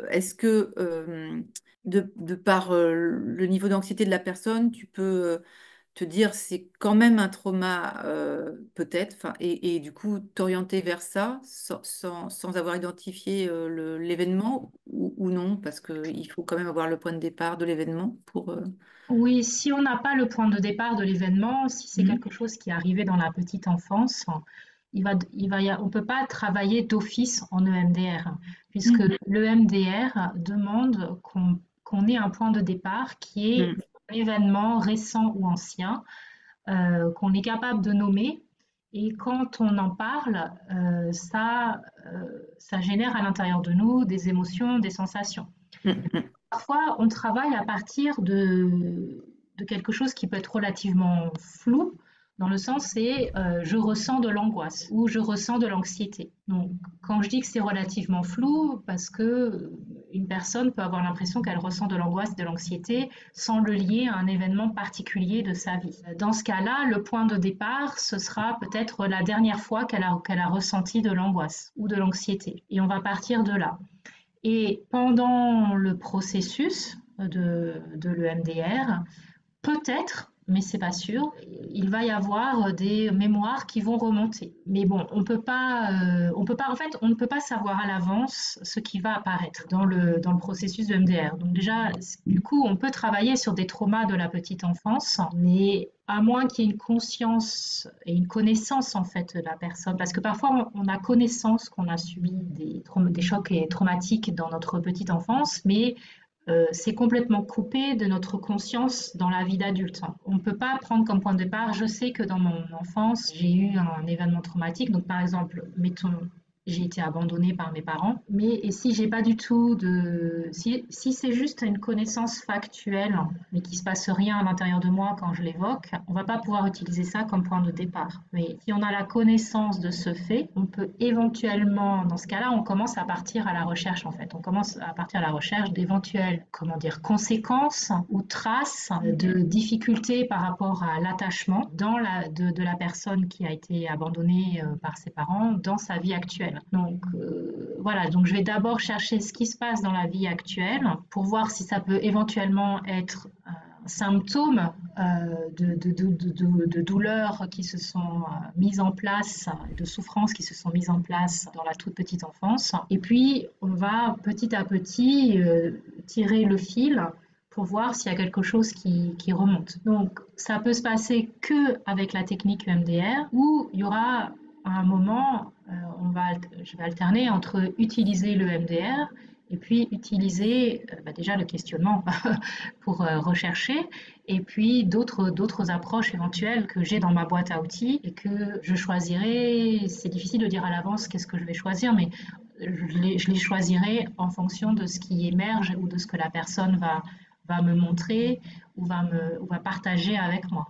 est-ce que de par le niveau d'anxiété de la personne, tu peux te dire c'est quand même un trauma peut-être, enfin, et du coup t'orienter vers ça sans avoir identifié l'événement ou non, parce qu'il faut quand même avoir le point de départ de l'événement pour... Oui, si on n'a pas le point de départ de l'événement, si c'est Mhm. quelque chose qui est arrivé dans la petite enfance, on ne peut pas travailler d'office en EMDR, puisque Mhm. l'EMDR demande qu'on ait un point de départ qui est Mhm. un événement récent ou ancien, qu'on est capable de nommer. Et quand on en parle, ça génère à l'intérieur de nous des émotions, des sensations. Mhm. Parfois, on travaille à partir de quelque chose qui peut être relativement flou, dans le sens c'est je ressens de l'angoisse ou je ressens de l'anxiété. Donc, quand je dis que c'est relativement flou, parce que une personne peut avoir l'impression qu'elle ressent de l'angoisse, de l'anxiété, sans le lier à un événement particulier de sa vie. Dans ce cas-là, le point de départ, ce sera peut-être la dernière fois qu'elle a ressenti de l'angoisse ou de l'anxiété. Et on va partir de là. Et pendant le processus de l'EMDR, peut-être, mais c'est pas sûr, il va y avoir des mémoires qui vont remonter. Mais bon, on peut pas, en fait, on ne peut pas savoir à l'avance ce qui va apparaître dans le processus de MDR. Donc déjà, du coup, on peut travailler sur des traumas de la petite enfance, mais à moins qu'il y ait une conscience et une connaissance en fait de la personne, parce que parfois on a connaissance qu'on a subi des chocs et traumatiques dans notre petite enfance, mais c'est complètement coupé de notre conscience dans la vie d'adulte. On ne peut pas prendre comme point de départ, je sais que dans mon enfance, j'ai eu un événement traumatique. Donc, par exemple, mettons, j'ai été abandonnée par mes parents. Mais et si j'ai pas du tout de... Si c'est juste une connaissance factuelle, mais qu'il se passe rien à l'intérieur de moi quand je l'évoque, on va pas pouvoir utiliser ça comme point de départ. Mais si on a la connaissance de ce fait, on peut éventuellement, dans ce cas-là, on commence à partir à la recherche en fait. On commence à partir à la recherche d'éventuelles, comment dire, conséquences ou traces de difficultés par rapport à l'attachement de la personne qui a été abandonnée par ses parents dans sa vie actuelle. Donc voilà, donc je vais d'abord chercher ce qui se passe dans la vie actuelle pour voir si ça peut éventuellement être symptômes de douleurs qui se sont mises en place, de souffrances qui se sont mises en place dans la toute petite enfance. Et puis, on va petit à petit tirer le fil pour voir s'il y a quelque chose qui remonte. Donc, ça peut se passer que avec la technique EMDR ou il y aura à un moment, je vais alterner entre utiliser le EMDR et puis utiliser déjà le questionnement pour rechercher, et puis d'autres approches éventuelles que j'ai dans ma boîte à outils et que je choisirai. C'est difficile de dire à l'avance qu'est-ce que je vais choisir, mais je les choisirai en fonction de ce qui émerge ou de ce que la personne va me montrer ou va partager avec moi.